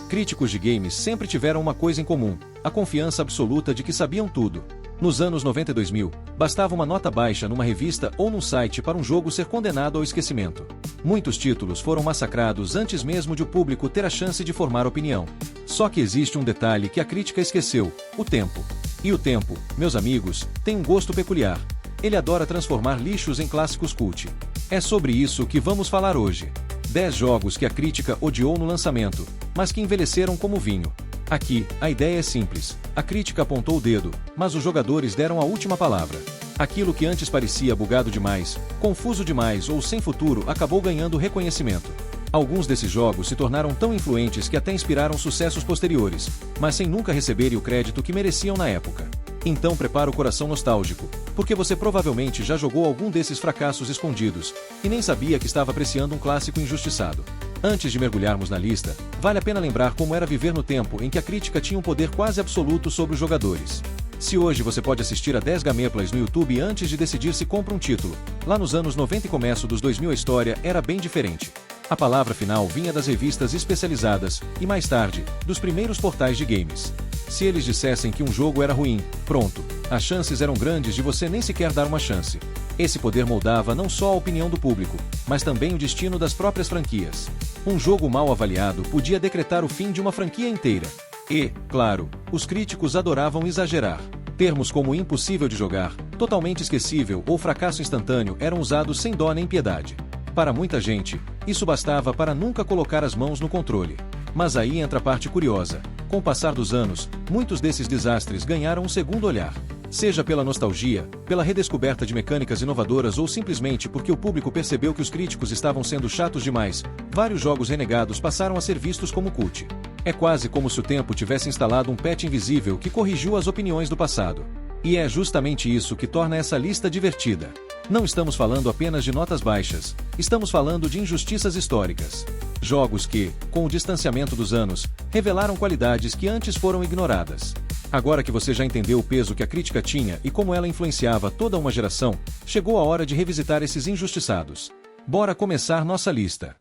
Críticos de games sempre tiveram uma coisa em comum: a confiança absoluta de que sabiam tudo. Nos anos 90 e 2000, bastava uma nota baixa numa revista ou num site para um jogo ser condenado ao esquecimento. Muitos títulos foram massacrados antes mesmo de o público ter a chance de formar opinião. Só que existe um detalhe que a crítica esqueceu: o tempo. E o tempo, meus amigos, tem um gosto peculiar. Ele adora transformar lixos em clássicos cult. É sobre isso que vamos falar hoje. 10 jogos que a crítica odiou no lançamento, mas que envelheceram como vinho. Aqui, a ideia é simples. A crítica apontou o dedo, mas os jogadores deram a última palavra. Aquilo que antes parecia bugado demais, confuso demais ou sem futuro acabou ganhando reconhecimento. Alguns desses jogos se tornaram tão influentes que até inspiraram sucessos posteriores, mas sem nunca receberem o crédito que mereciam na época. Então prepara o coração nostálgico, porque você provavelmente já jogou algum desses fracassos escondidos, e nem sabia que estava apreciando um clássico injustiçado. Antes de mergulharmos na lista, vale a pena lembrar como era viver no tempo em que a crítica tinha um poder quase absoluto sobre os jogadores. Se hoje você pode assistir a 10 gameplays no YouTube antes de decidir se compra um título, lá nos anos 90 e começo dos 2000 a história era bem diferente. A palavra final vinha das revistas especializadas, e mais tarde, dos primeiros portais de games. Se eles dissessem que um jogo era ruim, pronto, as chances eram grandes de você nem sequer dar uma chance. Esse poder moldava não só a opinião do público, mas também o destino das próprias franquias. Um jogo mal avaliado podia decretar o fim de uma franquia inteira. E, claro, os críticos adoravam exagerar. Termos como impossível de jogar, totalmente esquecível ou fracasso instantâneo eram usados sem dó nem piedade. Para muita gente, isso bastava para nunca colocar as mãos no controle. Mas aí entra a parte curiosa. Com o passar dos anos, muitos desses desastres ganharam um segundo olhar. Seja pela nostalgia, pela redescoberta de mecânicas inovadoras ou simplesmente porque o público percebeu que os críticos estavam sendo chatos demais, vários jogos renegados passaram a ser vistos como cult. É quase como se o tempo tivesse instalado um patch invisível que corrigiu as opiniões do passado. E é justamente isso que torna essa lista divertida. Não estamos falando apenas de notas baixas, estamos falando de injustiças históricas. Jogos que, com o distanciamento dos anos, revelaram qualidades que antes foram ignoradas. Agora que você já entendeu o peso que a crítica tinha e como ela influenciava toda uma geração, chegou a hora de revisitar esses injustiçados. Bora começar nossa lista.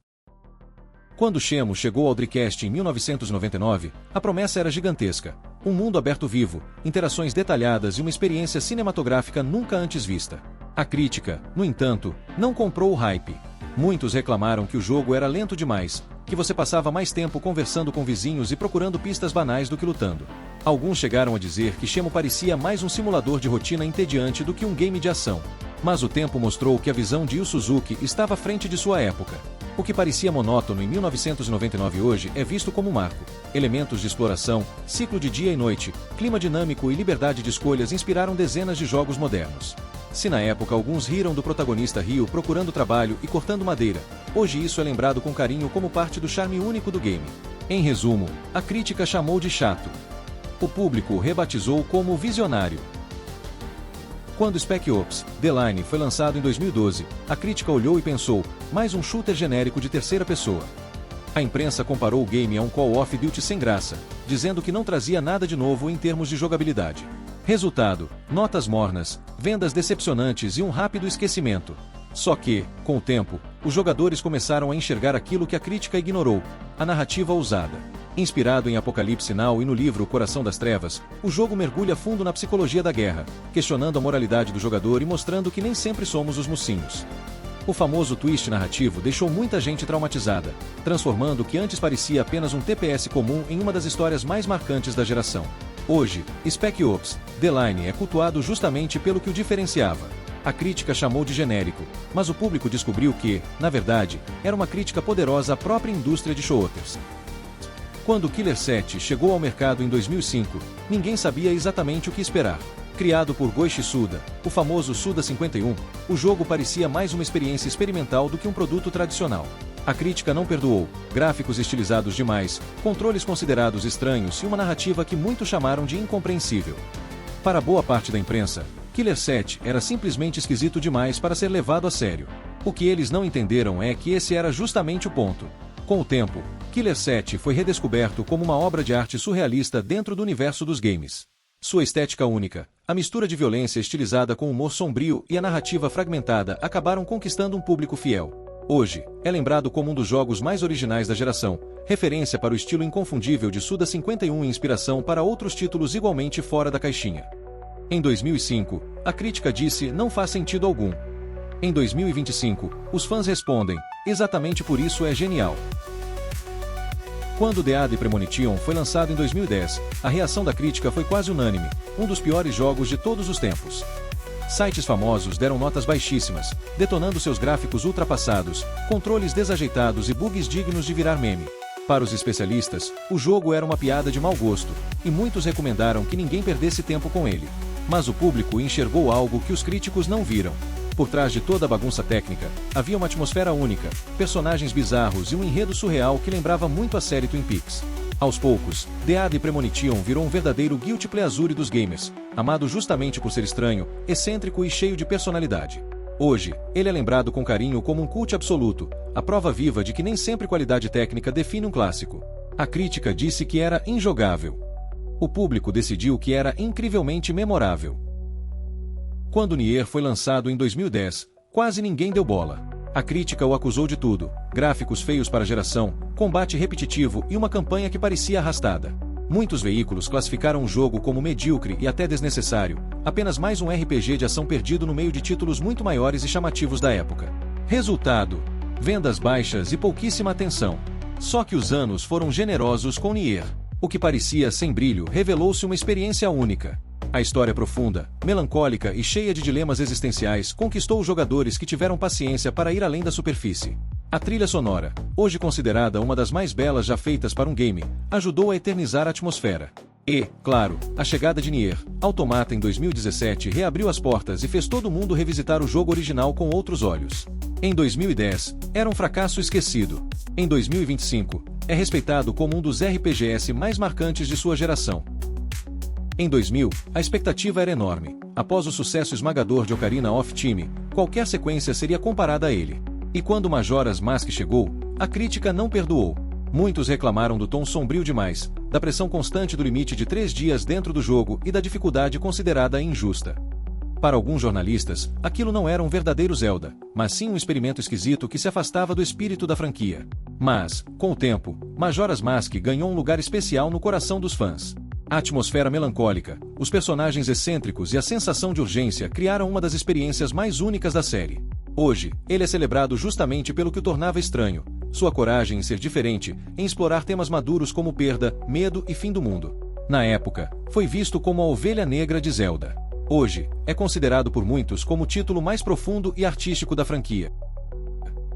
Quando Shenmue chegou ao Dreamcast em 1999, a promessa era gigantesca. Um mundo aberto vivo, interações detalhadas e uma experiência cinematográfica nunca antes vista. A crítica, no entanto, não comprou o hype. Muitos reclamaram que o jogo era lento demais, que você passava mais tempo conversando com vizinhos e procurando pistas banais do que lutando. Alguns chegaram a dizer que Shenmue parecia mais um simulador de rotina entediante do que um game de ação. Mas o tempo mostrou que a visão de Yu Suzuki estava à frente de sua época. O que parecia monótono em 1999 hoje é visto como marco. Elementos de exploração, ciclo de dia e noite, clima dinâmico e liberdade de escolhas inspiraram dezenas de jogos modernos. Se na época alguns riram do protagonista Ryu procurando trabalho e cortando madeira, hoje isso é lembrado com carinho como parte do charme único do game. Em resumo, a crítica chamou de chato. O público o rebatizou como visionário. Quando Spec Ops: The Line foi lançado em 2012, a crítica olhou e pensou: mais um shooter genérico de terceira pessoa. A imprensa comparou o game a um Call of Duty sem graça, dizendo que não trazia nada de novo em termos de jogabilidade. Resultado: notas mornas, vendas decepcionantes e um rápido esquecimento. Só que, com o tempo, os jogadores começaram a enxergar aquilo que a crítica ignorou: a narrativa ousada. Inspirado em Apocalipse Now e no livro O Coração das Trevas, o jogo mergulha fundo na psicologia da guerra, questionando a moralidade do jogador e mostrando que nem sempre somos os mocinhos. O famoso twist narrativo deixou muita gente traumatizada, transformando o que antes parecia apenas um TPS comum em uma das histórias mais marcantes da geração. Hoje, Spec Ops: The Line é cultuado justamente pelo que o diferenciava. A crítica chamou de genérico, mas o público descobriu que, na verdade, era uma crítica poderosa à própria indústria de shooters. Quando Killer 7 chegou ao mercado em 2005, ninguém sabia exatamente o que esperar. Criado por Goichi Suda, o famoso Suda 51, o jogo parecia mais uma experiência experimental do que um produto tradicional. A crítica não perdoou: gráficos estilizados demais, controles considerados estranhos e uma narrativa que muitos chamaram de incompreensível. Para boa parte da imprensa, Killer 7 era simplesmente esquisito demais para ser levado a sério. O que eles não entenderam é que esse era justamente o ponto. Com o tempo, Killer 7 foi redescoberto como uma obra de arte surrealista dentro do universo dos games. Sua estética única, a mistura de violência estilizada com humor sombrio e a narrativa fragmentada acabaram conquistando um público fiel. Hoje, é lembrado como um dos jogos mais originais da geração, referência para o estilo inconfundível de Suda 51 e inspiração para outros títulos igualmente fora da caixinha. Em 2005, a crítica disse não faz sentido algum. Em 2025, os fãs respondem, exatamente por isso é genial. Quando The Ad Premonition foi lançado em 2010, a reação da crítica foi quase unânime, um dos piores jogos de todos os tempos. Sites famosos deram notas baixíssimas, detonando seus gráficos ultrapassados, controles desajeitados e bugs dignos de virar meme. Para os especialistas, o jogo era uma piada de mau gosto, e muitos recomendaram que ninguém perdesse tempo com ele. Mas o público enxergou algo que os críticos não viram. Por trás de toda a bagunça técnica, havia uma atmosfera única, personagens bizarros e um enredo surreal que lembrava muito a série Twin Peaks. Aos poucos, The Ad Premonition virou um verdadeiro guilty pleasure dos gamers, amado justamente por ser estranho, excêntrico e cheio de personalidade. Hoje, ele é lembrado com carinho como um cult absoluto, a prova viva de que nem sempre qualidade técnica define um clássico. A crítica disse que era injogável. O público decidiu que era incrivelmente memorável. Quando Nier foi lançado em 2010, quase ninguém deu bola. A crítica o acusou de tudo: gráficos feios para a geração, combate repetitivo e uma campanha que parecia arrastada. Muitos veículos classificaram o jogo como medíocre e até desnecessário, apenas mais um RPG de ação perdido no meio de títulos muito maiores e chamativos da época. Resultado: vendas baixas e pouquíssima atenção. Só que os anos foram generosos com Nier. O que parecia sem brilho revelou-se uma experiência única. A história profunda, melancólica e cheia de dilemas existenciais conquistou os jogadores que tiveram paciência para ir além da superfície. A trilha sonora, hoje considerada uma das mais belas já feitas para um game, ajudou a eternizar a atmosfera. E, claro, a chegada de Nier Automata em 2017 reabriu as portas e fez todo mundo revisitar o jogo original com outros olhos. Em 2010, era um fracasso esquecido. Em 2025, é respeitado como um dos RPGs mais marcantes de sua geração. Em 2000, a expectativa era enorme. Após o sucesso esmagador de Ocarina of Time, qualquer sequência seria comparada a ele. E quando Majora's Mask chegou, a crítica não perdoou. Muitos reclamaram do tom sombrio demais, da pressão constante do limite de 3 dias dentro do jogo e da dificuldade considerada injusta. Para alguns jornalistas, aquilo não era um verdadeiro Zelda, mas sim um experimento esquisito que se afastava do espírito da franquia. Mas, com o tempo, Majora's Mask ganhou um lugar especial no coração dos fãs. A atmosfera melancólica, os personagens excêntricos e a sensação de urgência criaram uma das experiências mais únicas da série. Hoje, ele é celebrado justamente pelo que o tornava estranho: sua coragem em ser diferente, em explorar temas maduros como perda, medo e fim do mundo. Na época, foi visto como a ovelha negra de Zelda. Hoje, é considerado por muitos como o título mais profundo e artístico da franquia.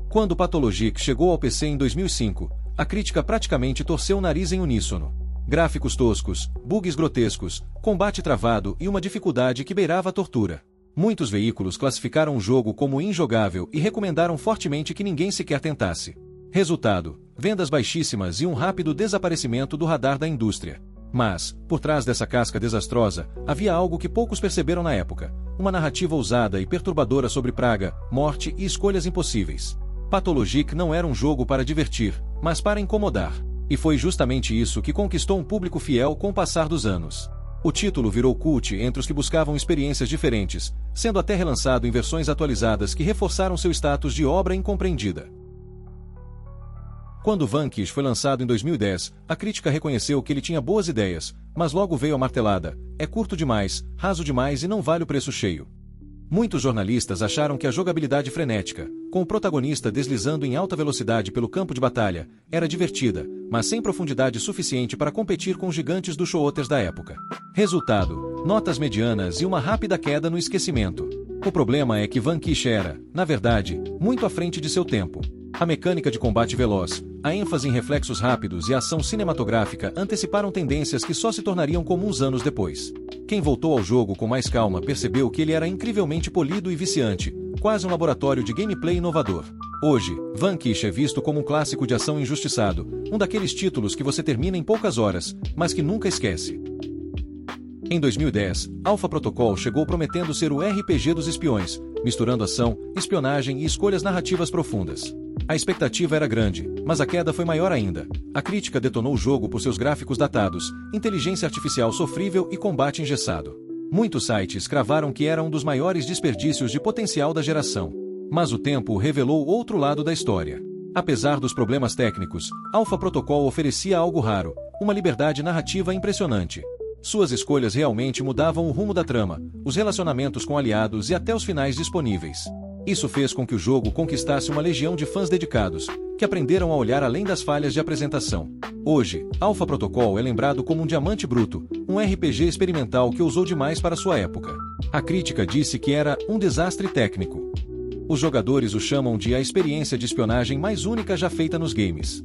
Quando Pathologic chegou ao PC em 2005, a crítica praticamente torceu o nariz em uníssono. Gráficos toscos, bugs grotescos, combate travado e uma dificuldade que beirava a tortura. Muitos veículos classificaram o jogo como injogável e recomendaram fortemente que ninguém sequer tentasse. Resultado: vendas baixíssimas e um rápido desaparecimento do radar da indústria. Mas, por trás dessa casca desastrosa, havia algo que poucos perceberam na época: uma narrativa ousada e perturbadora sobre praga, morte e escolhas impossíveis. Pathologic não era um jogo para divertir, mas para incomodar. E foi justamente isso que conquistou um público fiel com o passar dos anos. O título virou cult entre os que buscavam experiências diferentes, sendo até relançado em versões atualizadas que reforçaram seu status de obra incompreendida. Quando Vanquish foi lançado em 2010, a crítica reconheceu que ele tinha boas ideias, mas logo veio a martelada: é curto demais, raso demais e não vale o preço cheio. Muitos jornalistas acharam que a jogabilidade frenética, com o protagonista deslizando em alta velocidade pelo campo de batalha, era divertida, mas sem profundidade suficiente para competir com os gigantes dos shooters da época. Resultado: notas medianas e uma rápida queda no esquecimento. O problema é que Vanquish era, na verdade, muito à frente de seu tempo. A mecânica de combate veloz, a ênfase em reflexos rápidos e a ação cinematográfica anteciparam tendências que só se tornariam comuns anos depois. Quem voltou ao jogo com mais calma percebeu que ele era incrivelmente polido e viciante, quase um laboratório de gameplay inovador. Hoje, Vanquish é visto como um clássico de ação injustiçado, um daqueles títulos que você termina em poucas horas, mas que nunca esquece. Em 2010, Alpha Protocol chegou prometendo ser o RPG dos espiões, misturando ação, espionagem e escolhas narrativas profundas. A expectativa era grande, mas a queda foi maior ainda. A crítica detonou o jogo por seus gráficos datados, inteligência artificial sofrível e combate engessado. Muitos sites cravaram que era um dos maiores desperdícios de potencial da geração. Mas o tempo revelou outro lado da história. Apesar dos problemas técnicos, Alpha Protocol oferecia algo raro, uma liberdade narrativa impressionante. Suas escolhas realmente mudavam o rumo da trama, os relacionamentos com aliados e até os finais disponíveis. Isso fez com que o jogo conquistasse uma legião de fãs dedicados, que aprenderam a olhar além das falhas de apresentação. Hoje, Alpha Protocol é lembrado como um diamante bruto, um RPG experimental que ousou demais para sua época. A crítica disse que era um desastre técnico. Os jogadores o chamam de a experiência de espionagem mais única já feita nos games.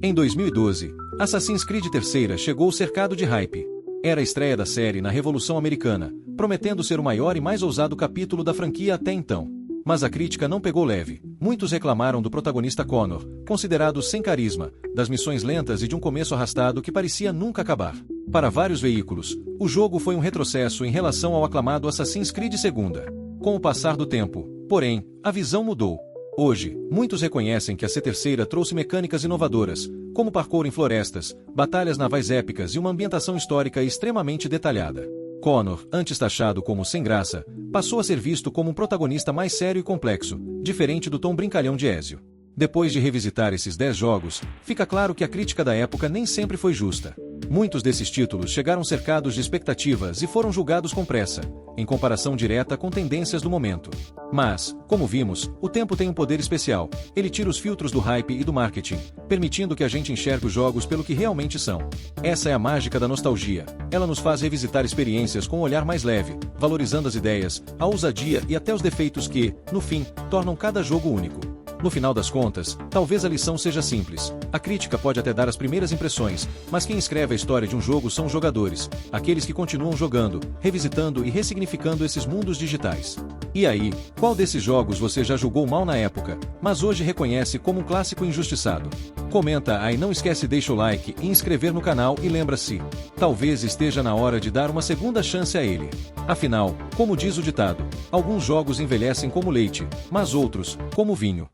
Em 2012, Assassin's Creed III chegou cercado de hype. Era a estreia da série na Revolução Americana, prometendo ser o maior e mais ousado capítulo da franquia até então. Mas a crítica não pegou leve. Muitos reclamaram do protagonista Connor, considerado sem carisma, das missões lentas e de um começo arrastado que parecia nunca acabar. Para vários veículos, o jogo foi um retrocesso em relação ao aclamado Assassin's Creed II. Com o passar do tempo, porém, a visão mudou. Hoje, muitos reconhecem que a C3 trouxe mecânicas inovadoras, como parkour em florestas, batalhas navais épicas e uma ambientação histórica extremamente detalhada. Connor, antes taxado como sem graça, passou a ser visto como um protagonista mais sério e complexo, diferente do tom brincalhão de Ezio. Depois de revisitar esses 10 jogos, fica claro que a crítica da época nem sempre foi justa. Muitos desses títulos chegaram cercados de expectativas e foram julgados com pressa, em comparação direta com tendências do momento. Mas, como vimos, o tempo tem um poder especial. Ele tira os filtros do hype e do marketing, permitindo que a gente enxergue os jogos pelo que realmente são. Essa é a mágica da nostalgia. Ela nos faz revisitar experiências com um olhar mais leve, valorizando as ideias, a ousadia e até os defeitos que, no fim, tornam cada jogo único. No final das contas, talvez a lição seja simples. A crítica pode até dar as primeiras impressões, mas quem escreve a história de um jogo são os jogadores, aqueles que continuam jogando, revisitando e ressignificando esses mundos digitais. E aí, qual desses jogos você já julgou mal na época, mas hoje reconhece como um clássico injustiçado? Comenta aí, não esquece, deixa o like e inscrever no canal e lembra-se, talvez esteja na hora de dar uma segunda chance a ele. Afinal, como diz o ditado, alguns jogos envelhecem como leite, mas outros, como vinho.